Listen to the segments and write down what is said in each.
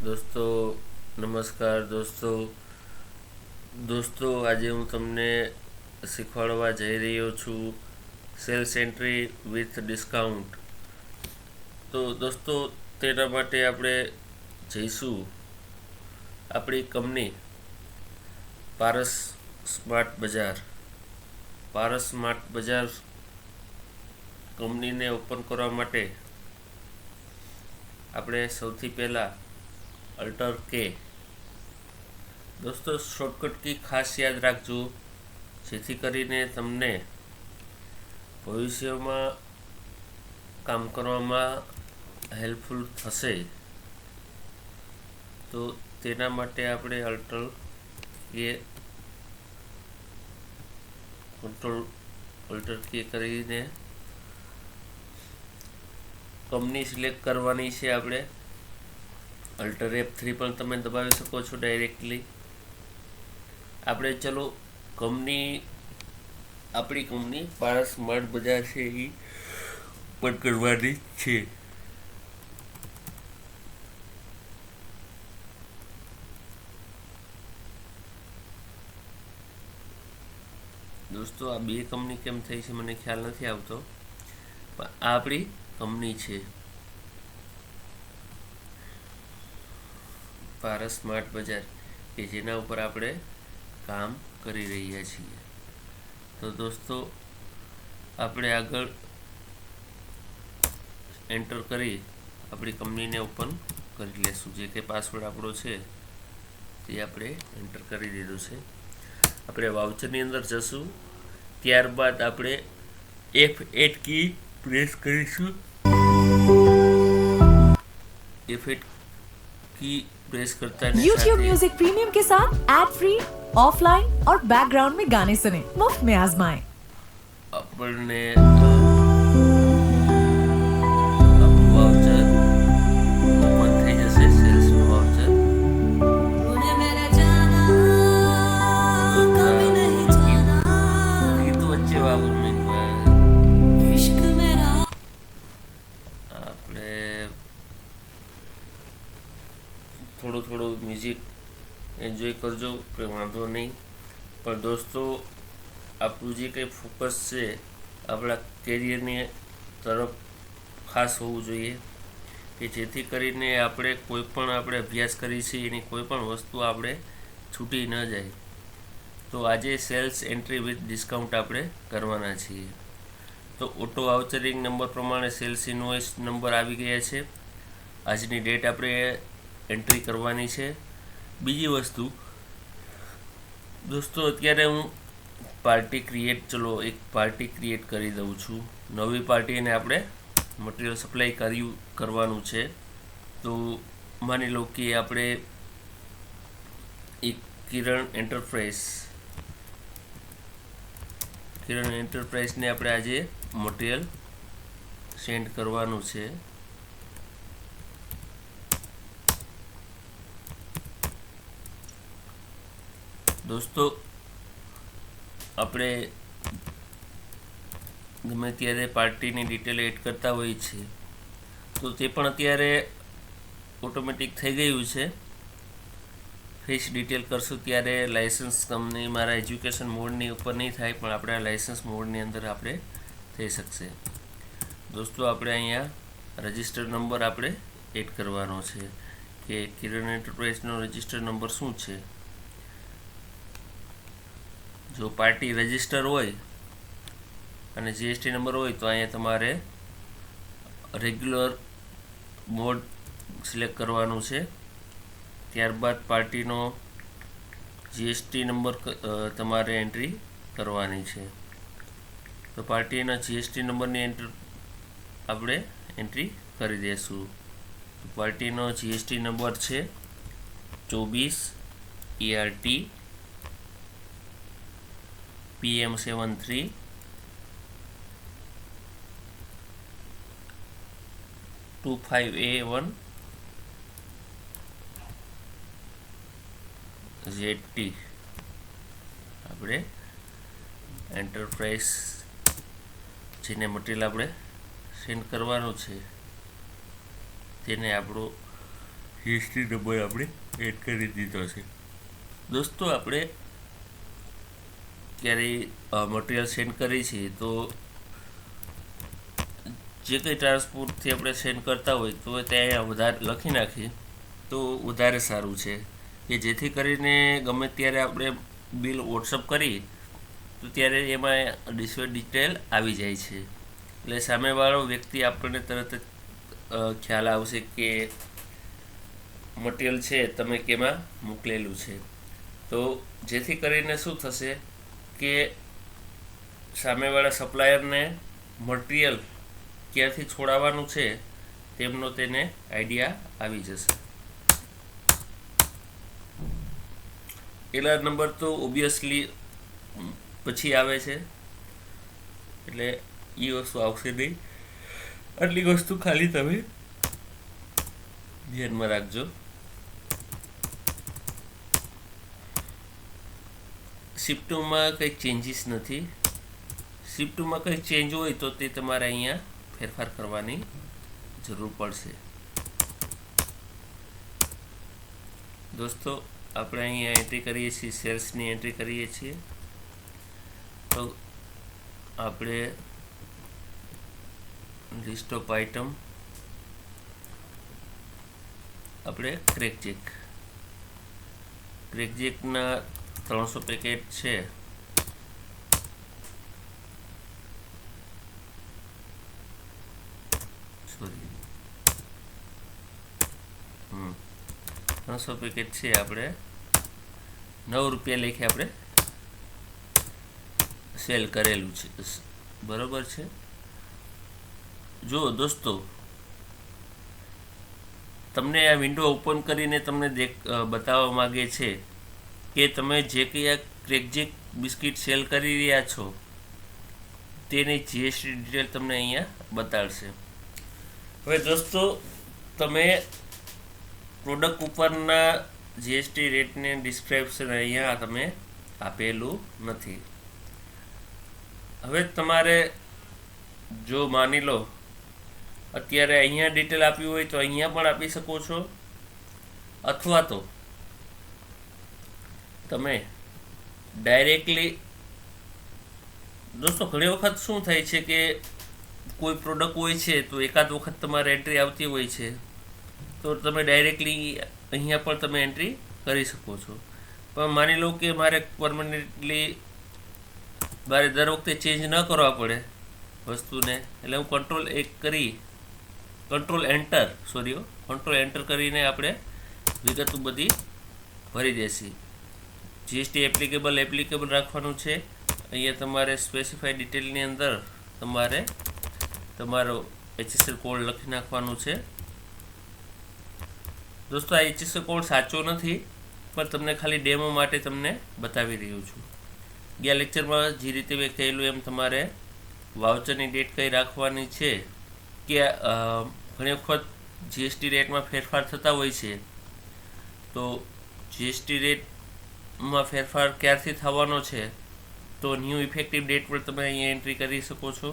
દોસ્તો નમસ્કાર દોસ્તો આજે હું તમને શીખવાડવા જઈ રહ્યો છું સેલ્સ એન્ટ્રી વિથ ડિસ્કાઉન્ટ. તો દોસ્તો તેના માટે આપણે જઈશું આપણી કંપની પારસ સ્માર્ટ બજાર કંપનીને ઓપન કરવા માટે આપણે સૌથી પહેલાં અલ્ટર કે દોસ્તો શોર્ટકટ કી ખાસ યાદ રાખજો, જેથી કરીને તમને ભવિષ્યમાં કામ કરવામાં હેલ્પફુલ થશે. તો તેના માટે આપણે અલ્ટર કે કરીને કંપની સિલેક્ટ કરવાની છે. આપણે અલ્ટર F3 પણ તમે દબાવી શકો છો ડાયરેક્ટલી. આપણે ચલો આપણી કંપની પારસ સ્માર્ટ બજાર છે એ ઓપન કરવાની છે. દોસ્તો આ બે કંપની કેમ થઈ છે મને ખ્યાલ નથી આવતો, પણ આ આપણી કંપની છે પારસ સ્માર્ટ બજાર, કે જેના ઉપર આપણે કામ કરી રહ્યા છીએ. તો દોસ્તો આપણે આગળ એન્ટર કરી આપણી કંપનીને ઓપન કરી લેશું. જે કે પાસવર્ડ આપણો છે તે આપણે એન્ટર કરી દીધું છે. આપણે વાઉચરની અંદર જશું, ત્યારબાદ આપણે F8 કી પ્રેસ કરીશું. F8 की प्रेस करता है. YouTube म्यूजिक प्रीमियम के साथ एड फ्री, ऑफलाइन और बैकग्राउंड में गाने सुने, मुफ्त में आजमाएं. अपने થોડું મ્યુઝિક એન્જોય કરજો, કંઈ વાંધો નહીં. પણ દોસ્તો આપણું જે કંઈ ફોકસ છે આપણા કેરિયરની તરફ ખાસ હોવું જોઈએ, કે જેથી કરીને આપણે કોઈ પણ આપણે અભ્યાસ કરી છીએ એની કોઈ પણ વસ્તુ આપણે છૂટી ન જાય. તો આજે સેલ્સ એન્ટ્રી વિથ ડિસ્કાઉન્ટ આપણે કરવાના છીએ. તો ઓટો વાઉચરિંગ નંબર પ્રમાણે સેલ્સ ઇનવોઇસ નંબર આવી ગયા છે. આજની ડેટ આપણે એન્ટ્રી કરવાની છે. બીજી વસ્તુ દોસ્તો, અત્યારે હું એક પાર્ટી ક્રિએટ કરી દઉં છું. નવી પાર્ટીને આપણે મટીરિયલ સપ્લાય કરવાનું છે. તો માની લો કે આપણે એક કિરણ એન્ટરપ્રાઇઝને આપણે આજે મટીરિયલ સેન્ડ કરવાનું છે. દોસ્તો આપણે ગમે ત્યારે પાર્ટીની ડિટેલ એડ કરતા હોઈએ છીએ, તો તે પણ અત્યારે ઓટોમેટિક થઈ ગયું છે. ફેસ ડિટેલ કરશું ત્યારે લાઇસન્સ કંપની મારા એજ્યુકેશન મોડની ઉપર નહીં થાય, પણ આપણે લાઇસન્સ મોડની અંદર આપણે થઈ શકશે. દોસ્તો આપણે અહીંયા રજિસ્ટર નંબર આપણે એડ કરવાનો છે, કે કિરણ એન્ટરપ્રાઇઝનો રજિસ્ટર નંબર શું છે. જો પાર્ટી રજિસ્ટર હોય અને GST નંબર હોય તો અહીંયા તમારે રેગ્યુલર મોડ સિલેક્ટ કરવાનું છે. ત્યારબાદ પાર્ટીનો GST નંબર તમારે એન્ટ્રી કરવાની છે. તો પાર્ટીના GST નંબરની આપણે એન્ટ્રી કરી દઈશું. પાર્ટીનો GST નંબર છે 24 ERT PM73 25A1 ZT. આપણે એન્ટરપ્રાઇઝ જેને મટીરિયલ આપણે સેન્ડ કરવાનું છે તેને આપણું જીએસટી નંબર આપણે એડ કરી દીધો છે. દોસ્તો, આપણે ક્યારેય મટીરિયલ સેન્ડ કરી છે તો જે કંઈ ટ્રાન્સપોર્ટથી આપણે સેન્ડ કરતા હોય તો ત્યાં વધારે લખી નાખીએ તો વધારે સારું છે, કે જેથી કરીને ગમે ત્યારે આપણે બિલ વોટ્સઅપ કરી તો ત્યારે એમાં ડિટેલ આવી જાય છે. એટલે સામેવાળો વ્યક્તિ આપણને તરત જ ખ્યાલ આવશે કે મટીરિયલ છે તમે કેમાં મોકલેલું છે. તો જેથી કરીને શું થશે કે સામેવાળા સપ્લાયરને મટીરિયલ ક્યાંથી છોડાવવાનું છે તેમનો તેને આઈડિયા આવી જશે. એલઆર નંબર તો ઓબ્વિયસલી પછી આવે છે, એટલે એ વસ્તુ આવશે નહીં. આટલી વસ્તુ ખાલી તમે ધ્યાનમાં રાખજો. શિફ્ટમાં કંઈ ચેન્જીસ નથી. શિફ્ટમાં કંઈ ચેન્જ હોય તો તે તમારે અહીંયા ફેરફાર કરવાની જરૂર પડશે. દોસ્તો, આપણે અહીંયા એન્ટ્રી કરીએ છીએ, સેલ્સની એન્ટ્રી કરીએ છીએ. તો આપણે લિસ્ટ ઓફ આઇટમ આપણે ક્રેકજેકના 300 પેકેટ છે. સોરી 300 પેકેટ છે. આપણે 9 રૂપિયા લેખે આપણે સેલ કરેલું છે. બરોબર છે. જો દોસ્તો, તમને આ વિન્ડો ઓપન કરીને તમને બતાવવા માગે છે કે તમે જે કંઈ આ ક્રેકજેક બિસ્કિટ સેલ કરી રહ્યા છો તેની જીએસટી ડિટેલ તમને અહીંયા બતાડશે. હવે દોસ્તો, તમે પ્રોડક્ટ ઉપરના જીએસટી રેટને ડિસ્ક્રિપ્શન અહીંયા તમે આપેલું નથી. હવે તમારે જો માની લો અત્યારે અહીંયા ડિટેલ આપી હોય તો અહીંયા પણ આપી શકો છો, અથવા તો તમે ડાયરેક્ટલી દોસ્તો ઘણી વખત શું થાય છે કે કોઈ પ્રોડક્ટ હોય છે તો એકાદ વખત તમારે એન્ટ્રી આવતી હોય છે તો તમે ડાયરેક્ટલી અહીંયા પણ તમે એન્ટ્રી કરી શકો છો. પણ માની લો કે મારે પરમનન્ટલી દર વખતે ચેન્જ ન કરવા પડે વસ્તુને, એટલે હું કંટ્રોલ એન્ટર કરીને આપણે વિગતો બધી ભરી દેશી. જીએસટી એપ્લિકેબલ રાખવાનું છે. અહીંયા તમારે સ્પેસિફાઈડ ડિટેલની અંદર તમારે તમારો HSL કોડ લખી નાખવાનું છે. દોસ્તો, આ HSL કોડ સાચો નથી, પણ તમને ખાલી ડેમો માટે તમને બતાવી રહ્યું છું. ગયા લેક્ચરમાં જે રીતે મેં કહેલું એમ તમારે વાઉચરની ડેટ કઈ રાખવાની છે કે ઘણી વખત જીએસટી રેટમાં ફેરફાર થતા હોય છે. તો જીએસટી રેટમાં ફેરફાર ક્યારથી થવાનો છે તો ન્યૂ ઇફેક્ટિવ ડેટ પર તમે અહીંયા એન્ટ્રી કરી શકો છો,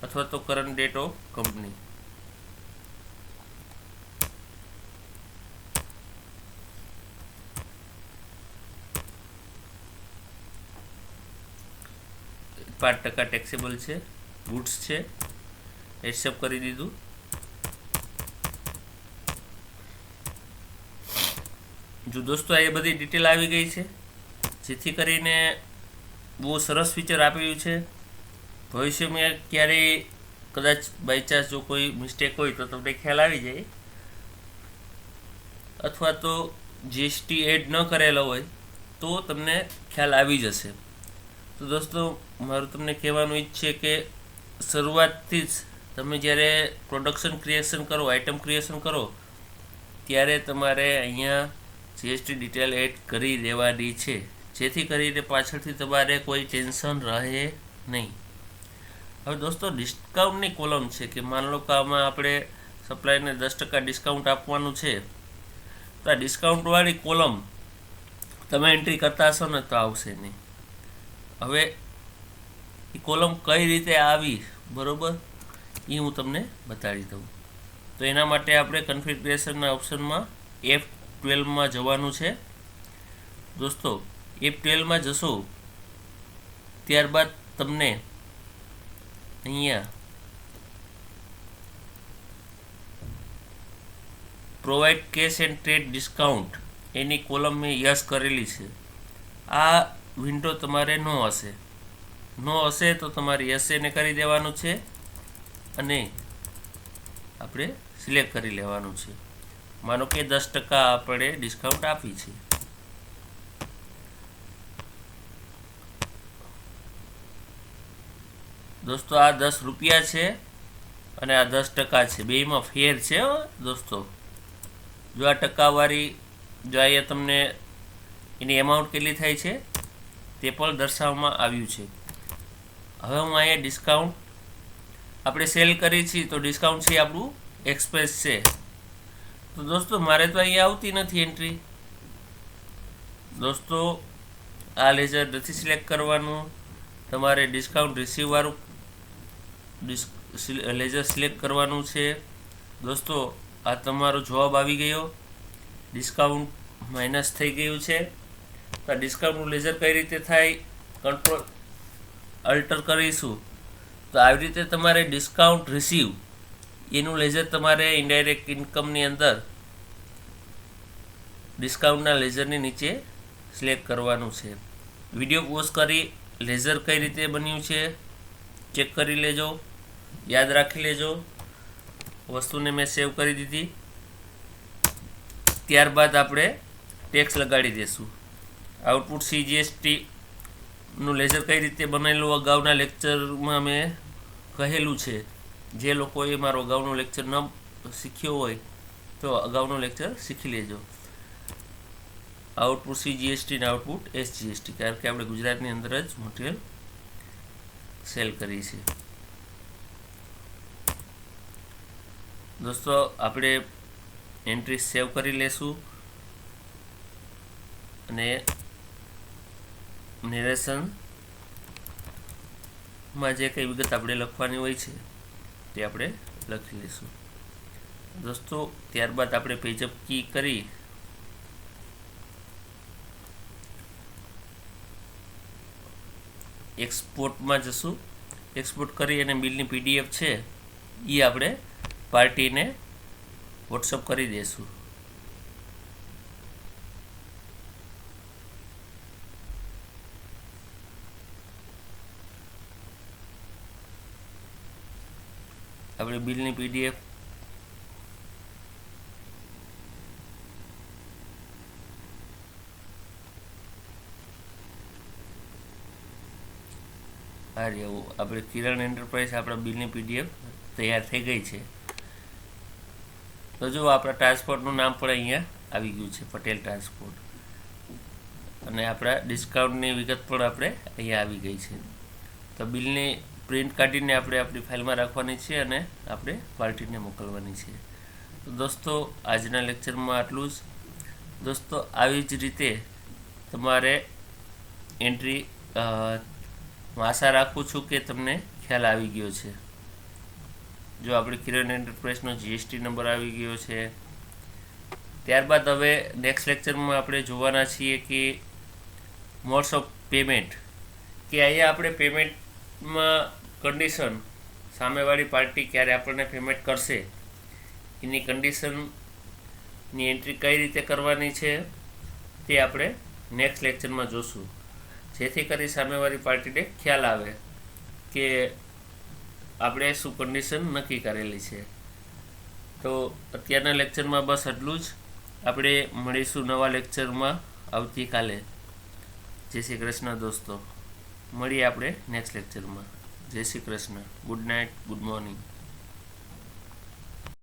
અથવા તો current date of company. %5 taxable છે, ગુડ્સ છે, એક્સેપ્ટ કરી દીધું. જો દોસ્તો, આ બધી ડિટેલ આવી ગઈ છે, જેથી કરીને બહુ સરસ ફીચર આપ્યું છે. ભવિષ્યમાં ક્યારેય કદાચ બાય ચાન્સ જો કોઈ મિસ્ટેક હોય તો તમને ખ્યાલ આવી જાય, અથવા તો જીએસટી એડ ન કરેલો હોય તો તમને ખ્યાલ આવી જશે. તો દોસ્તો, મારું તમને કહેવાનું ઈચ્છે કે શરૂઆતથી જ તમે જ્યારે પ્રોડક્શન ક્રિએશન કરો, આઇટમ ક્રિએશન કરો, ત્યારે તમારે અહીંયા જીએસટી ડિટેલ એડ કરી દેવાની છે, જેથી કરીને પાછળથી તમારે કોઈ ટેન્શન રહે નહીં. હવે દોસ્તો, ડિસ્કાઉન્ટની કોલમ છે કે માન લો કે આમાં આપણે સપ્લાયરને 10% ડિસ્કાઉન્ટ આપવાનું છે, તો આ ડિસ્કાઉન્ટવાળી કોલમ તમે એન્ટ્રી કરતા હશો ને તો આવશે નહીં. હવે એ કોલમ કઈ રીતે આવી, બરોબર, એ હું તમને બતાવી દઉં. તો એના માટે આપણે કન્ફિગરેશનના ઓપ્શનમાં F12માં જવાનું છે દોસ્તો. F12માં જશો ત્યારબાદ તમને અહીંયા provide cache and trade discount any column મેં યસ કરેલી છે. આ વિન્ડો તમારે ન હશે તો તમારે યસ એને કરી દેવાનું છે અને આપણે સિલેક્ટ કરી લેવાનું છે. માનો કે 10% આપણે ડિસ્કાઉન્ટ આપી છે. દોસ્તો આ 10 રૂપિયા છે અને આ 10% છે, બેમાં ફેર છે દોસ્તો. જો આ ટકાવારી જો અહીંયા તમને એની એમાઉન્ટ કેટલી થાય છે તે પણ દર્શાવવામાં આવ્યું છે. હવે હું અહીંયા ડિસ્કાઉન્ટ આપણે સેલ કરી છીએ તો ડિસ્કાઉન્ટ છે આપણું એક્સપ્રેસ છે. તો દોસ્તો મારે તો અહીંયા આવતી નથી એન્ટ્રી. દોસ્તો આ લેઝર નથી સિલેક્ટ કરવાનું, તમારે ડિસ્કાઉન્ટ રિસીવવાળું લેઝર સિલેક્ટ કરવાનું છે. દોસ્તો આ તમારો જવાબ આવી ગયો, ડિસ્કાઉન્ટ માઇનસ થઈ ગયું છે. તો આ ડિસ્કાઉન્ટનું લેઝર કઈ રીતે થાય, કંટ્રોલ અલ્ટર કરીશું તો આવી રીતે તમારે ડિસ્કાઉન્ટ રિસીવ એનું લેઝર તમારે ઇનડાયરેક્ટ ઇન્કમની અંદર ડિસ્કાઉન્ટના લેઝરની નીચે સિલેક્ટ કરવાનું છે. વિડીયો પોઝ કરી લેઝર કઈ રીતે બન્યું છે ચેક કરી લેજો, યાદ રાખી લેજો. વસ્તુને મેં સેવ કરી દીધી. ત્યારબાદ આપણે ટેક્સ લગાડી દઈશું. આઉટપુટ CGST નું લેઝર કઈ રીતે બનેલું અગાઉના લેક્ચરમાં મેં કહેલું છે. જે લોકોએ મારો અગાઉનો લેક્ચર ન શીખ્યો હોય તો અગાઉનો લેક્ચર શીખી લેજો. આઉટપુટ CGST ને આઉટપુટ SGST, કારણ કે આપણે ગુજરાતની અંદર જ મટીરિયલ સેલ કરી છે. દોસ્તો આપણે એન્ટ્રી સેવ કરી લેશું અને નેરેશનમાં જે કંઈ વિગત આપણે લખવાની હોય છે તે આપણે લખી લઈશું દોસ્તો. ત્યારબાદ આપણે પેજઅપ કી કરી એક્સપોર્ટમાં જશું. એક્સપોર્ટ કરી અને બિલની PDF છે એ આપણે પાર્ટીને વોટ્સઅપ કરી દઈશું. આપણે બિલની PDF આ રહ્યું આપણે કિરણ એન્ટરપ્રાઇઝ આપણા બિલની PDF તૈયાર થઈ ગઈ છે. તો જો આપણા ટ્રાન્સપોર્ટનું નામ પણ અહીંયા આવી ગયું છે, પટેલ ટ્રાન્સપોર્ટ. અને આપણા ડિસ્કાઉન્ટની વિગત પણ આપણે અહીંયા આવી ગઈ છે. તો બિલની પ્રિન્ટ કાઢીને આપણે આપણી ફાઇલમાં રાખવાની છે અને આપણે પાર્ટીને મોકલવાની છે. તો દોસ્તો આજના લેક્ચરમાં આટલું જ. દોસ્તો આવી જ રીતે તમારે એન્ટ્રી હું આશા રાખું છું કે તમને ખ્યાલ આવી ગયો છે. જો આપણે કિરણ એન્ટરપ્રાઇઝનો GST નંબર આવી ગયો છે. ત્યારબાદ હવે નેક્સ્ટ લેક્ચરમાં આપણે જોવાના છીએ કે મોડ્સ ઓફ પેમેન્ટ, કે અહીંયા આપણે પેમેન્ટમાં કન્ડિશન સામેવાળી પાર્ટી ક્યારે આપણને પેમેન્ટ કરશે એની કન્ડિશનની એન્ટ્રી કઈ રીતે કરવાની છે તે આપણે નેક્સ્ટ લેક્ચરમાં જોશું, જેથી કરી સામેવાળી પાર્ટીને ખ્યાલ આવે કે આપણે શું કન્ડિશન નક્કી કરેલી છે. તો અત્યારના લેક્ચરમાં બસ એટલું જ. આપણે મળીશું નવા લેક્ચરમાં આવતીકાલે. જય શ્રી કૃષ્ણ દોસ્તો. મળીએ આપણે નેક્સ્ટ લેક્ચરમાં. જય Shri Krishna. Good night, good morning.